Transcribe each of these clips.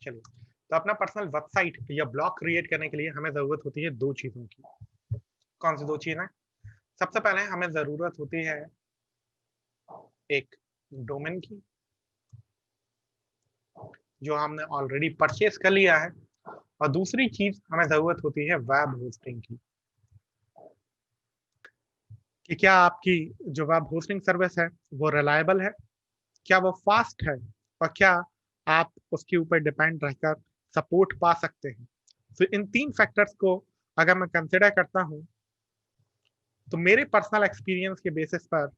चलिए, तो अपना पर्सनल वेबसाइट या ब्लॉग क्रिएट करने के लिए हमें ज़रूरत होती है 2 चीज़ों की। कौन सी 2 चीज़ें? सबसे पहले हमें ज़रूरत होती है एक डोमेन की, जो हमने ऑलरेडी परचेज़ कर लिया है, और दूसरी चीज़ हमें ज़रूरत होती है वेब होस्टिंग की, कि क्या आपकी जो वेब होस्टिंग सर्विस है, वो रिलायबल है? क्या वो फास्ट है? और क्या आप उसके ऊपर डिपेंड रहकर सपोर्ट पा सकते हैं? तो इन 3 फैक्टर्स को अगर मैं कंसिडर करता हूँ, तो मेरे पर्सनल एक्सपीरियंस के बेसिस पर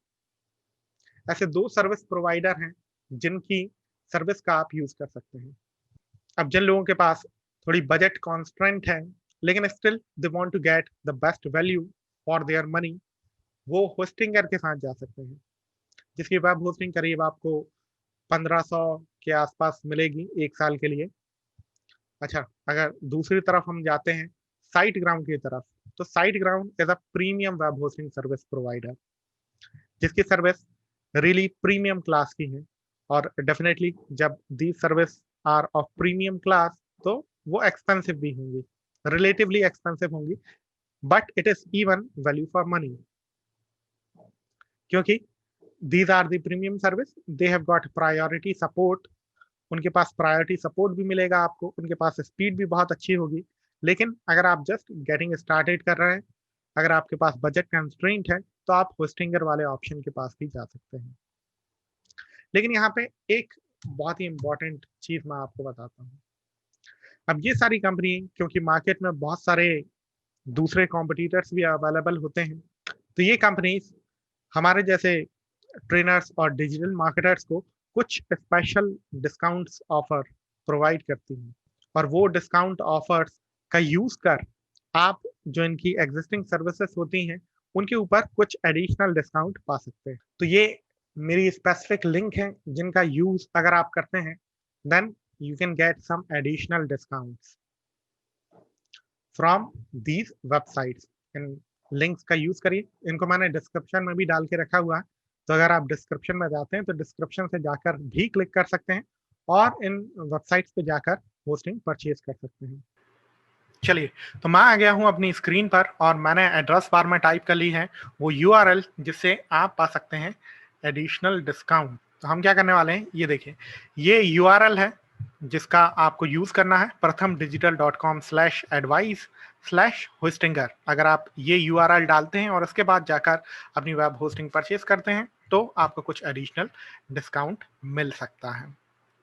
ऐसे 2 सर्विस प्रोवाइडर हैं, जिनकी सर्विस का आप यूज़ कर सकते हैं। अब जिन लोगों के पास थोड़ी बजट कॉन्स्ट्रेंट है, लेकिन still they want to get the best value for their money, वो होस्टिंगर के साथ जा सकते हैं, जिसकी वेब होस्टिंग करीब आपको 1500 के आसपास मिलेगी 1 साल के लिए। अच्छा, अगर दूसरी तरफ हम जाते हैं साइट ग्राउंड की तरफ, तो SiteGround is a premium web hosting service provider, जिसकी सर्विस रियली प्रीमियम क्लास की है। और डेफिनेटली जब the service are of premium class, तो वो एक्सपेंसिव भी होंगी, रिलेटिवली एक्सपेंसिव होंगी, but it is even value for money, क्योंकि these are the premium service, they have got priority support. उनके पास प्रायोरिटी सपोर्ट भी मिलेगा आपको, उनके पास स्पीड भी बहुत अच्छी होगी। लेकिन अगर आप जस्ट गेटिंग स्टार्टेड कर रहे हैं, अगर आपके पास बजट कंस्ट्रेंट है, तो आप होस्टिंगर वाले ऑप्शन के पास भी जा सकते हैं। लेकिन यहाँ पे एक बहुत ही इंपॉर्टेंट चीज मैं आपको बताता हूँ। अब ये सारी कंपनी, क्योंकि मार्केट में बहुत सारे दूसरे कॉम्पिटिटर्स भी अवेलेबल होते हैं, तो ये कंपनीज हमारे जैसे ट्रेनर्स और डिजिटल मार्केटर्स को कुछ स्पेशल डिस्काउंट्स ऑफर प्रोवाइड करती हैं, और वो डिस्काउंट ऑफर्स का यूज कर आप जो इनकी एग्जिस्टिंग सर्विसेज होती हैं, उनके ऊपर कुछ एडिशनल डिस्काउंट पा सकते हैं। तो ये मेरी स्पेसिफिक लिंक है, जिनका यूज अगर आप करते हैं, then you can get some additional discounts from these websites. इन लिंक्स का यूज करिए, इनको मैंने डिस्क्रिप्शन में भी डाल के रखा हुआ है, तो अगर आप डिस्क्रिप्शन में जाते हैं तो डिस्क्रिप्शन से जाकर भी क्लिक कर सकते हैं और इन वेबसाइट्स पे जाकर होस्टिंग परचेज कर सकते हैं। चलिए, तो मैं आ गया हूं अपनी स्क्रीन पर और मैंने एड्रेस बार में टाइप कर ली है वो यूआरएल, जिससे आप पा सकते हैं एडिशनल डिस्काउंट। तो हम क्या करने वाले हैं, ये देखिए, ये यूआरएल है जिसका आपको यूज करना है, pratham.com/advice/hostinger। अगर आप ये यूआरएल डालते हैं और उसके बाद जाकर अपनी वेब होस्टिंग परचेज करते हैं, तो आपको कुछ एडिशनल डिस्काउंट मिल सकता है।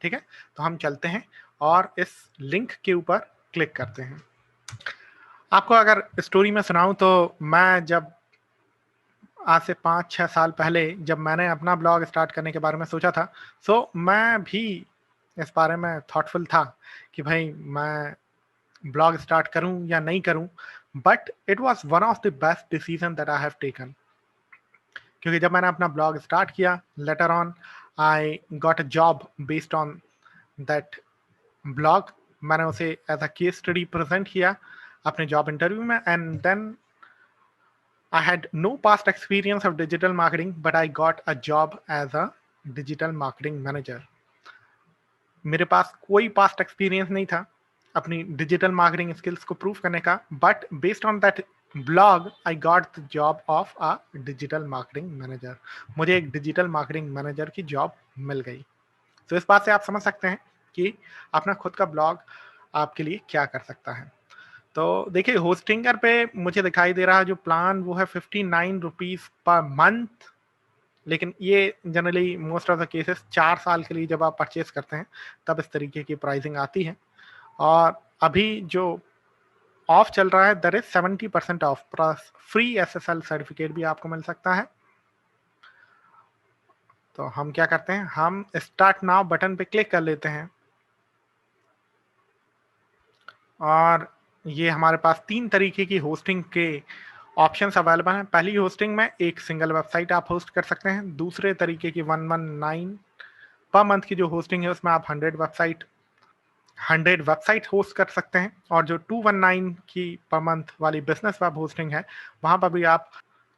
ठीक है, तो हम चलते हैं और इस लिंक के ऊपर क्लिक करते हैं। आपको अगर स्टोरी में सुनाऊं, तो मैं जब आज से 5-6 साल पहले जब मैंने अपना ब्लॉग स्टार्ट करने के बारे में सोचा था, सो मैं भी इस बारे में थॉटफुल था कि भाई मैं ब्लॉग स्टार्ट करूं या नहीं करूं, but it was one of the best decision that I have taken. क्योंकि जब मैंने अपना ब्लॉग स्टार्ट किया, later on I got a job based on that blog. मैंने उसे as a case study present किया अपने जॉब इंटरव्यू में, and then I had no past experience of digital marketing, but I got a job as a digital marketing manager. मेरे पास कोई past experience नहीं था अपनी डिजिटल मार्केटिंग स्किल्स को prove करने का, but based on that blog I got the job of a digital marketing manager. मुझे एक डिजिटल मार्केटिंग मैनेजर की जॉब मिल गई। तो इस बात से आप समझ सकते हैं कि अपना खुद का ब्लॉग आपके लिए क्या कर सकता है। तो देखिए, होस्टिंगर पे मुझे दिखाई दे रहा है जो प्लान, वो है 59 रुपीज़ पर मंथ। लेकिन ये generally most of the cases 4 साल के लिए जब आप परचेज करते हैं, तब इस तरीके की प्राइसिंग आती है। और अभी जो ऑफ चल रहा है, that is 70% of, plus free SSL certificate भी आपको मिल सकता है। तो हम क्या करते हैं, हम स्टार्ट नाउ बटन पे क्लिक कर लेते हैं, और ये हमारे पास 3 तरीके की होस्टिंग के ऑप्शंस अवेलेबल हैं। पहली होस्टिंग में एक सिंगल वेबसाइट आप होस्ट कर सकते हैं। दूसरे तरीके की 119 पर मंथ की जो होस्टिंग है, उसमें आप 100 वेबसाइट होस्ट कर सकते हैं। और जो 219 की पर मंथ वाली बिजनेस वेब होस्टिंग है, वहाँ पर भी आप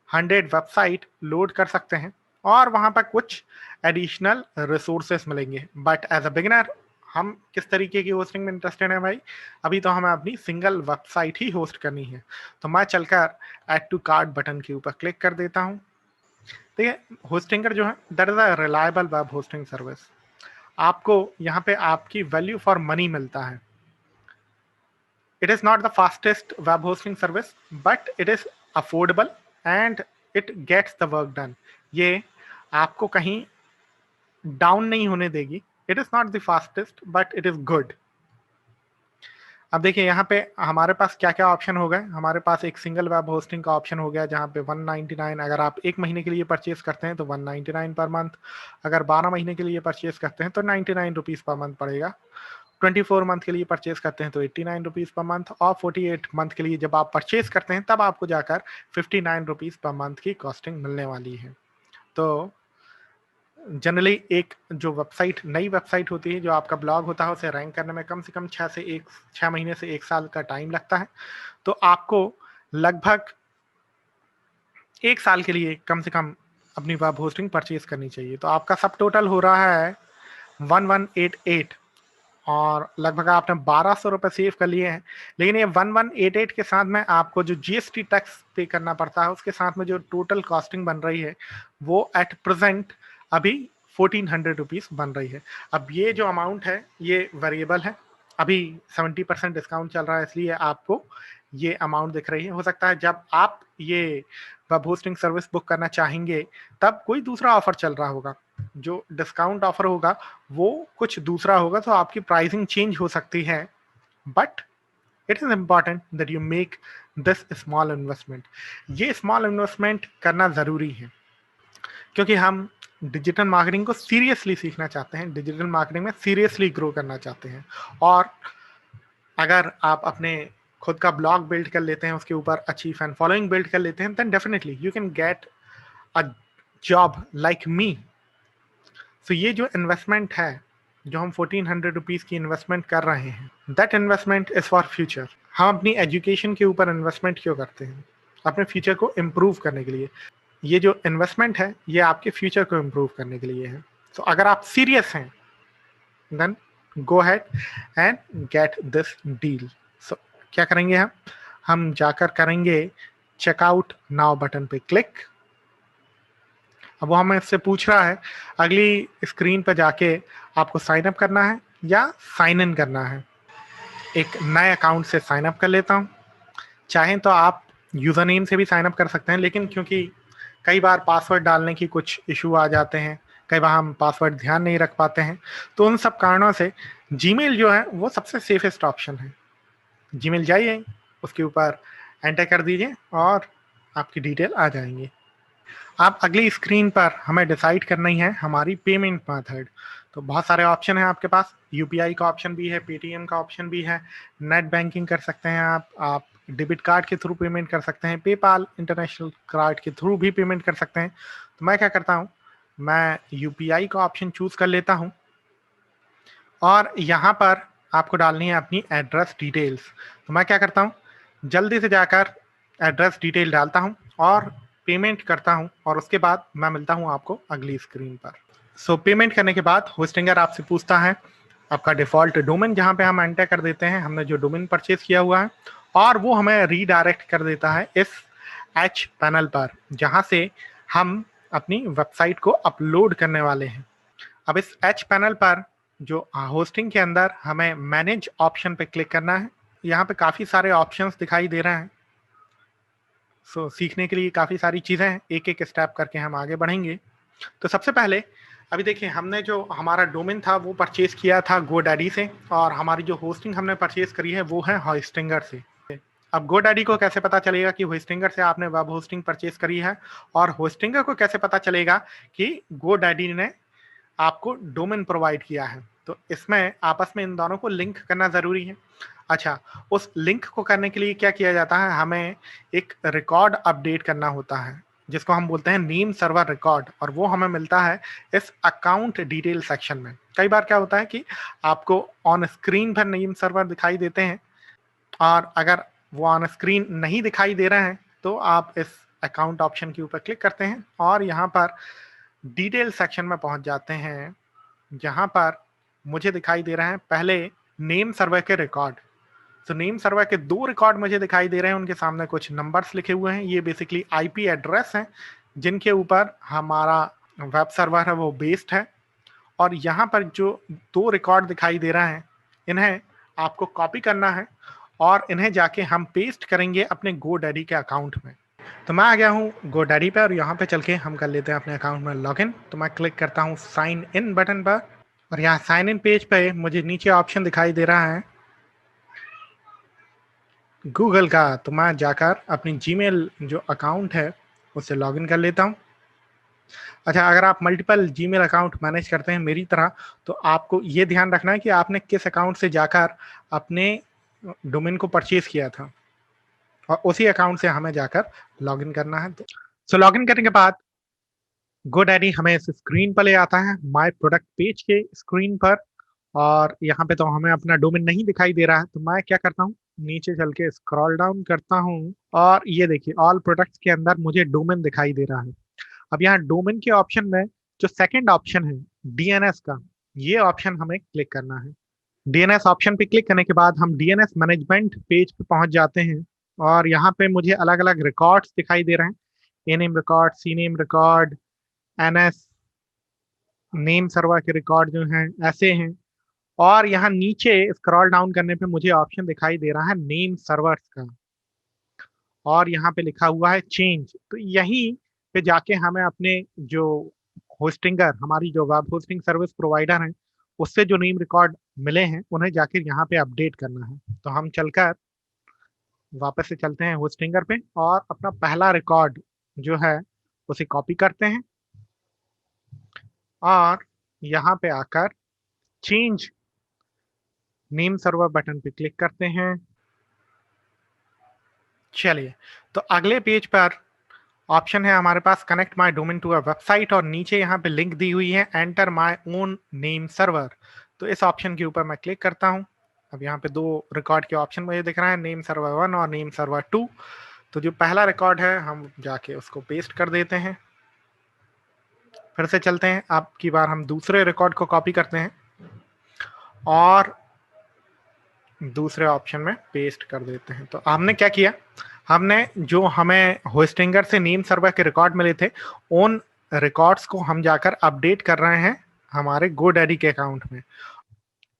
100 वेबसाइट लोड कर सकते हैं और वहाँ पर कुछ एडिशनल रिसोर्सेस मिलेंगे। बट एज अ बिगिनर हम किस तरीके की होस्टिंग में इंटरेस्टेड हैं भाई? अभी तो हमें अपनी सिंगल वेबसाइट ही होस्ट करनी है। तो मैं चलकर ऐड टू कार्ट बटन के ऊपर क्लिक कर देता हूँ। ठीक है, होस्टिंगर जो है that is a reliable web hosting service. आपको यहाँ पे आपकी वैल्यू फॉर मनी मिलता है। It is not the fastest web hosting service, but it is affordable and it gets the work done. ये आपको कहीं डाउन नहीं होने देगी। It is not the fastest but it is good. अब देखिए यहाँ पे हमारे पास क्या क्या ऑप्शन हो गए। हमारे पास एक सिंगल वेब होस्टिंग का ऑप्शन हो गया जहाँ पे 199, अगर आप एक महीने के लिए परचेज करते हैं तो 199 पर मंथ, अगर 12 महीने के लिए परचेज करते हैं तो 99 रुपीज़ पर मंथ पड़ेगा, 24 मंथ के लिए परचेज करते हैं तो 89 रुपीज़ पर मंथ, और 48 मंथ के लिए जब आप परचेज करते हैं तब आपको जाकर 59 रुपीज़ पर मंथ की कॉस्टिंग मिलने वाली है। तो जनरली एक जो वेबसाइट, नई वेबसाइट होती है, जो आपका ब्लॉग होता है, उसे रैंक करने में कम से कम 6 महीने से 1 साल का टाइम लगता है। तो आपको लगभग 1 साल के लिए कम से कम अपनी वेब होस्टिंग परचेज करनी चाहिए। तो आपका सब टोटल हो रहा है 1188, और लगभग आपने 1200 रुपये सेव कर लिए हैं। लेकिन ये 1188 के साथ में आपको जो जीएसटी टैक्स पे करना पड़ता है, उसके साथ में जो टोटल कॉस्टिंग बन रही है वो एट प्रेजेंट अभी 1400 रुपीज़ बन रही है। अब ये जो अमाउंट है ये वेरिएबल है, अभी 70% डिस्काउंट चल रहा है, इसलिए आपको ये अमाउंट दिख रही है। हो सकता है जब आप ये वेब होस्टिंग सर्विस बुक करना चाहेंगे तब कोई दूसरा ऑफर चल रहा होगा, जो डिस्काउंट ऑफर होगा वो कुछ दूसरा होगा, तो आपकी प्राइसिंग चेंज हो सकती है। But it is important that you make this small investment. ये स्मॉल इन्वेस्टमेंट करना ज़रूरी है क्योंकि हम डिजिटल मार्केटिंग को सीरियसली सीखना चाहते हैं, डिजिटल मार्केटिंग में सीरियसली ग्रो करना चाहते हैं। और अगर आप अपने खुद का ब्लॉग बिल्ड कर लेते हैं, उसके ऊपर अच्छी फैन फॉलोइंग बिल्ड कर लेते हैं, then definitely you can get a job like me. तो ये जो इन्वेस्टमेंट है, जो हम 1400 रुपीज़ की इन्वेस्टमेंट कर रहे हैं, that investment is for future. हम अपनी एजुकेशन के ऊपर इन्वेस्टमेंट क्यों करते हैं? अपने फ्यूचर को इम्प्रूव करने के लिए। ये जो इन्वेस्टमेंट है ये आपके फ्यूचर को इम्प्रूव करने के लिए है। तो अगर आप सीरियस हैं then go ahead and get this deal. So क्या करेंगे हम जाकर करेंगे चेकआउट नाउ बटन पे क्लिक। अब वो हमें इससे पूछ रहा है अगली स्क्रीन पर जाके आपको साइन अप करना है या साइन इन करना है। एक नए अकाउंट से साइन अप कर लेता हूँ। चाहें तो आप यूज़र नेम से भी साइन अप कर सकते हैं, लेकिन क्योंकि कई बार पासवर्ड डालने की कुछ इशू आ जाते हैं, कई बार हम पासवर्ड ध्यान नहीं रख पाते हैं, तो उन सब कारणों से जीमेल जो है वो सबसे सेफेस्ट ऑप्शन है। जीमेल जाइए, उसके ऊपर एंटर कर दीजिए और आपकी डिटेल आ जाएंगी। आप अगली स्क्रीन पर हमें डिसाइड करना ही है हमारी पेमेंट मेथड। तो बहुत सारे ऑप्शन हैं आपके पास, यूपीआई का ऑप्शन भी है, पेटीएम का ऑप्शन भी है, नेट बैंकिंग कर सकते हैं आप डेबिट कार्ड के थ्रू पेमेंट कर सकते हैं, पेपाल इंटरनेशनल कार्ड के थ्रू भी पेमेंट कर सकते हैं। तो मैं क्या करता हूँ, मैं यूपीआई का ऑप्शन चूज कर लेता हूँ और यहाँ पर आपको डालनी है अपनी एड्रेस डिटेल्स। तो मैं क्या करता हूँ, जल्दी से जाकर एड्रेस डिटेल डालता हूँ और पेमेंट करता हूँ, और उसके बाद मैं मिलता हूँ आपको अगली स्क्रीन पर। सो पेमेंट करने के बाद होस्टिंगर आपसे पूछता है आपका डिफ़ॉल्ट डोमेन, जहाँ पे हम एंटर कर देते हैं हमने जो डोमेन परचेज किया हुआ है, और वो हमें रीडायरेक्ट कर देता है इस एच पैनल पर, जहाँ से हम अपनी वेबसाइट को अपलोड करने वाले हैं। अब इस एच पैनल पर जो होस्टिंग के अंदर हमें मैनेज ऑप्शन पे क्लिक करना है। यहाँ पे काफ़ी सारे ऑप्शंस दिखाई दे रहे हैं। सो सीखने के लिए काफ़ी सारी चीज़ें हैं, एक एक स्टेप करके हम आगे बढ़ेंगे। तो सबसे पहले अभी देखिए हमने जो हमारा डोमेन था वो परचेज किया था गोडैडी से, और हमारी जो होस्टिंग हमने परचेज करी है वो है होस्टिंगर से। अब गोडैडी को कैसे पता चलेगा कि होस्टिंगर से आपने वेब होस्टिंग परचेज करी है, और होस्टिंगर को कैसे पता चलेगा कि गोडैडी ने आपको डोमेन प्रोवाइड किया है? तो इसमें आपस में इन दोनों को लिंक करना ज़रूरी है। अच्छा, उस लिंक को करने के लिए क्या किया जाता है, हमें एक रिकॉर्ड अपडेट करना होता है जिसको हम बोलते हैं नेम सर्वर रिकॉर्ड, और वो हमें मिलता है इस अकाउंट डिटेल सेक्शन में। कई बार क्या होता है कि आपको ऑन स्क्रीन पर नेम सर्वर दिखाई देते हैं, और अगर वो ऑन स्क्रीन नहीं दिखाई दे रहे हैं तो आप इस अकाउंट ऑप्शन के ऊपर क्लिक करते हैं और यहाँ पर डिटेल सेक्शन में पहुंच जाते हैं, जहां पर मुझे दिखाई दे रहे हैं पहले नेम सर्वर के रिकॉर्ड। तो नेम सर्वर के 2 रिकॉर्ड मुझे दिखाई दे रहे हैं, उनके सामने कुछ नंबर्स लिखे हुए हैं। ये बेसिकली आईपी एड्रेस हैं जिनके ऊपर हमारा वेब सर्वर है वो बेस्ड है। और यहाँ पर जो 2 रिकॉर्ड दिखाई दे रहे हैं, इन्हें आपको कॉपी करना है और इन्हें जाके हम पेस्ट करेंगे अपने GoDaddy के अकाउंट में। तो मैं आ गया हूँ GoDaddy पे और यहाँ पे चल के हम कर लेते हैं अपने अकाउंट में लॉगिन। तो मैं क्लिक करता हूँ साइन इन बटन पर और यहाँ साइन इन पेज पे मुझे नीचे ऑप्शन दिखाई दे रहा है गूगल का। तो मैं जाकर अपनी जीमेल जो अकाउंट है उससे लॉगिन कर लेता हूँ। अच्छा, अगर आप मल्टीपल जीमेल अकाउंट मैनेज करते हैं मेरी तरह, तो आपको ये ध्यान रखना है कि आपने किस अकाउंट से जाकर अपने डोमेन को परचेज किया था और उसी अकाउंट से हमें जाकर लॉगिन करना है। तो लॉगिन करने के बाद GoDaddy हमें इस स्क्रीन पर ले आता है, माय प्रोडक्ट पेज के स्क्रीन पर। और यहाँ पे तो हमें अपना डोमेन नहीं दिखाई दे रहा है, तो मैं क्या करता हूँ, नीचे चल के स्क्रॉल डाउन करता हूँ और ये देखिए ऑल प्रोडक्ट्स के अंदर मुझे डोमेन दिखाई दे रहा है। अब यहाँ डोमेन के ऑप्शन में जो सेकंड ऑप्शन है डीएनएस का, ये ऑप्शन हमें क्लिक करना है। डीएनएस ऑप्शन पे क्लिक करने के बाद हम डीएनएस मैनेजमेंट पेज पे पहुंच जाते हैं और यहाँ पे मुझे अलग अलग रिकॉर्ड्स दिखाई दे रहे हैं। A name record, C name record, NS name server के रिकॉर्ड जो हैं ऐसे हैं। और यहाँ नीचे स्क्रॉल डाउन करने पे मुझे ऑप्शन दिखाई दे रहा है नेम सर्वर्स का और यहाँ पे लिखा हुआ है चेंज। तो यहीं पे जाके हमें अपने जो होस्टिंगर, हमारी जो वेब होस्टिंग सर्विस प्रोवाइडर हैं, उससे जो नेम रिकॉर्ड मिले हैं उन्हें जाके यहाँ पे अपडेट करना है। तो हम चलकर वापस से चलते हैं होस्टिंगर पे और अपना पहला रिकॉर्ड जो है उसे कॉपी करते हैं और यहाँ पे आकर चेंज नेम सर्वर बटन पे क्लिक करते हैं। चलिए, तो अगले पेज पर ऑप्शन है हमारे पास connect my domain to a website और नीचे यहाँ पे लिंक दी हुई है enter my own name server. तो इस ऑप्शन के ऊपर मैं क्लिक करता हूँ। अब यहाँ पे 2 रिकॉर्ड के ऑप्शन मुझे दिख रहा है, नेम सर्वर 1 और नेम सर्वर 2। तो जो पहला रिकॉर्ड है हम जाके उसको पेस्ट कर देते हैं। फिर से चलते हैं, अब की बार हम दूसरे रिकॉर्ड को कॉपी करते हैं और दूसरे ऑप्शन में पेस्ट कर देते हैं। तो हमने क्या किया, हमने जो हमें होस्टिंगर से नेम सर्वर के रिकॉर्ड मिले थे, उन रिकॉर्ड्स को हम जाकर अपडेट कर रहे हैं हमारे GoDaddy के अकाउंट में।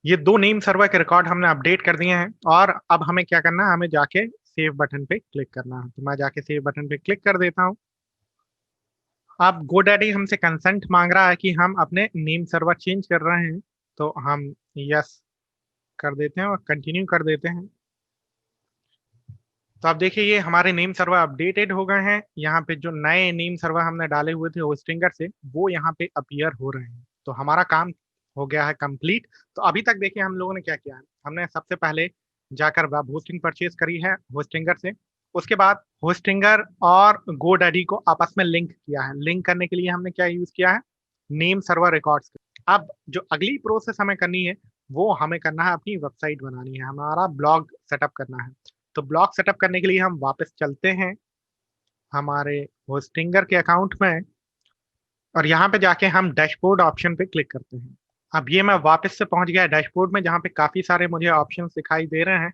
ये 2 नेम सर्वर के रिकॉर्ड हमने अपडेट कर दिए हैं और अब हमें क्या करना है, हमें जाके सेव बटन पे क्लिक करना है। तो मैं जाके सेव बटन पे क्लिक कर देता हूँ। अब GoDaddy हमसे कंसेंट मांग रहा है कि हम अपने नेम सर्वर चेंज कर रहे हैं, तो हम यस कर देते हैं और कंटिन्यू कर देते हैं। तो आप देखिए ये हमारे नेम सर्वर अपडेटेड हो गए हैं। यहाँ पे जो नए नेम सर्वर हमने डाले हुए थे होस्टिंगर से, वो यहाँ पे अपीयर हो रहे हैं। तो हमारा काम हो गया है कंप्लीट। तो अभी तक देखिए हम लोगों ने क्या किया है, हमने सबसे पहले जाकर वेब होस्टिंग परचेज करी है होस्टिंगर से। उसके बाद होस्टिंगर और GoDaddy को आपस में लिंक किया है। लिंक करने के लिए हमने क्या यूज किया है, नेम सर्वर रिकॉर्ड्स। अब जो अगली प्रोसेस हमें करनी है, वो हमें करना है अपनी वेबसाइट बनानी है, हमारा ब्लॉग सेटअप करना है। तो ब्लॉग सेटअप करने के लिए हम वापस चलते हैं हमारे होस्टिंगर के अकाउंट में और यहाँ पे जाके हम डैशबोर्ड ऑप्शन पे क्लिक करते हैं। अब ये मैं वापस से पहुंच गया डैशबोर्ड में, जहाँ पे काफी सारे मुझे ऑप्शन दिखाई दे रहे हैं।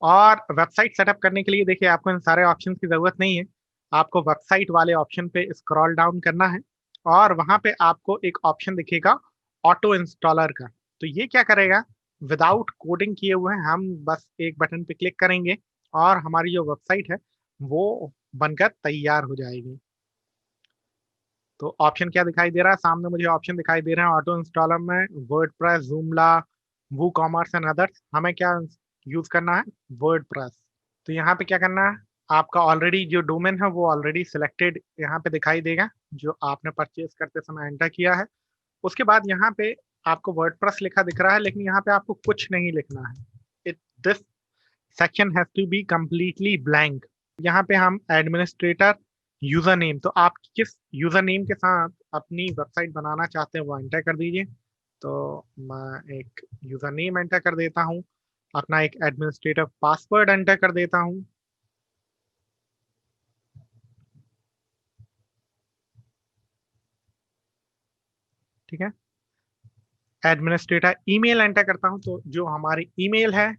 और वेबसाइट सेटअप करने के लिए देखिए आपको इन सारे ऑप्शन की जरूरत नहीं है। आपको वेबसाइट वाले ऑप्शन पे स्क्रॉल डाउन करना है और वहां पे आपको एक ऑप्शन दिखेगा ऑटो इंस्टॉलर का। तो ये क्या करेगा, विदाउट कोडिंग किए हुए हम बस एक बटन पे क्लिक करेंगे और हमारी जो वेबसाइट है वो बनकर तैयार हो जाएगी। तो ऑप्शन क्या दिखाई दे रहा है सामने, मुझे ऑप्शन दिखाई दे रहे हैं ऑटो इंस्टॉलर में WordPress, Joomla, WooCommerce and others. हमें क्या यूज करना है, वर्डप्रेस। तो यहाँ पे क्या करना है, आपका ऑलरेडी जो डोमेन है वो ऑलरेडी सिलेक्टेड यहाँ पे दिखाई देगा, जो आपने परचेज करते समय एंटर किया है। उसके बाद यहाँ पे आपको वर्डप्रेस लिखा दिख रहा है, लेकिन यहाँ पे आपको कुछ नहीं लिखना है। It this section has to be completely blank. यहाँ पे हम एडमिनिस्ट्रेटर यूजर नेम, तो आप किस यूजर नेम के साथ अपनी वेबसाइट बनाना चाहते हैं वो एंटर कर दीजिए। तो मैं एक यूजर नेम एंटर कर देता हूँ, अपना एक एडमिनिस्ट्रेटर पासवर्ड एंटर कर देता हूँ। ठीक है, एडमिनिस्ट्रेटर ईमेल एंटर करता हूं, तो जो हमारी ईमेल है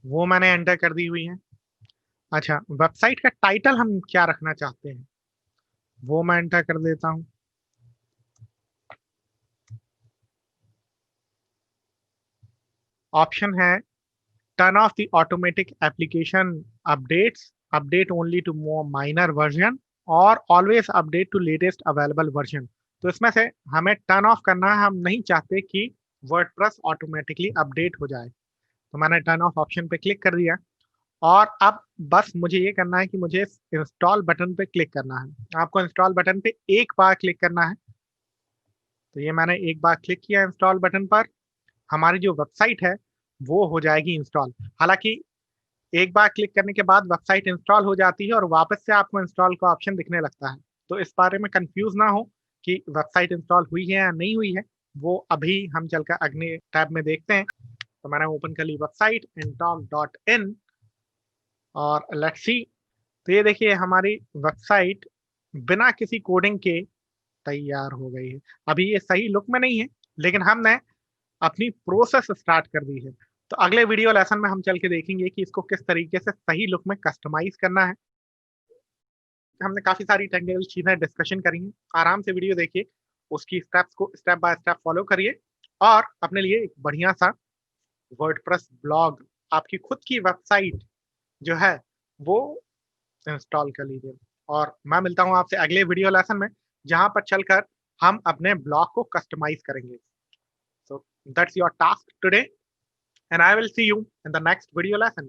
वो मैंने एंटर कर दी हुई है। अच्छा, वेबसाइट का टाइटल हम क्या रखना चाहते हैं वो मैं एंटर कर देता हूं। ऑप्शन है turn off the automatic application updates, update only to more minor version, और always update to latest available version. तो इसमें से हमें टर्न ऑफ करना है, हम नहीं चाहते कि वर्डप्रेस ऑटोमेटिकली अपडेट हो जाए। तो मैंने टर्न ऑफ ऑप्शन पे क्लिक कर दिया, और अब बस मुझे ये करना है कि मुझे इंस्टॉल बटन पे क्लिक करना है। आपको इंस्टॉल बटन पे एक बार क्लिक करना है। तो ये मैंने एक बार क्लिक किया इंस्टॉल बटन पर, हमारी जो वेबसाइट है वो हो जाएगी इंस्टॉल। हालांकि एक बार क्लिक करने के बाद वेबसाइट इंस्टॉल हो जाती है और वापस से आपको इंस्टॉल का ऑप्शन दिखने लगता है। तो इस बारे में कंफ्यूज ना हो कि वेबसाइट इंस्टॉल हुई है या नहीं हुई है, वो अभी हम चलकर अगले टैब में देखते हैं। तो मैंने ओपन कर ली वेबसाइट intalk.in, और लेट्स सी। तो ये देखिए हमारी वेबसाइट बिना किसी कोडिंग के तैयार हो गई है। अभी ये सही लुक में नहीं है, लेकिन हमने अपनी प्रोसेस स्टार्ट कर दी है। तो अगले वीडियो लेसन में हम चल के देखेंगे कि इसको किस तरीके से सही लुक में कस्टमाइज करना है। हमने काफी सारी टेक्निकल चीजें डिस्कशन करी हैं। आराम से वीडियो देखिए, उसकी स्टेप्स को स्टेप बाय स्टेप फॉलो करिए, और अपने लिए एक बढ़िया सा वर्डप्रेस ब्लॉग, आपकी खुद की वेबसाइट जो है वो इंस्टॉल कर लीजिए। और मैं मिलता हूँ आपसे अगले वीडियो लेसन में, जहां पर चलकर हम अपने ब्लॉग को कस्टमाइज करेंगे। So that's your task today, and I will see you in the next video lesson.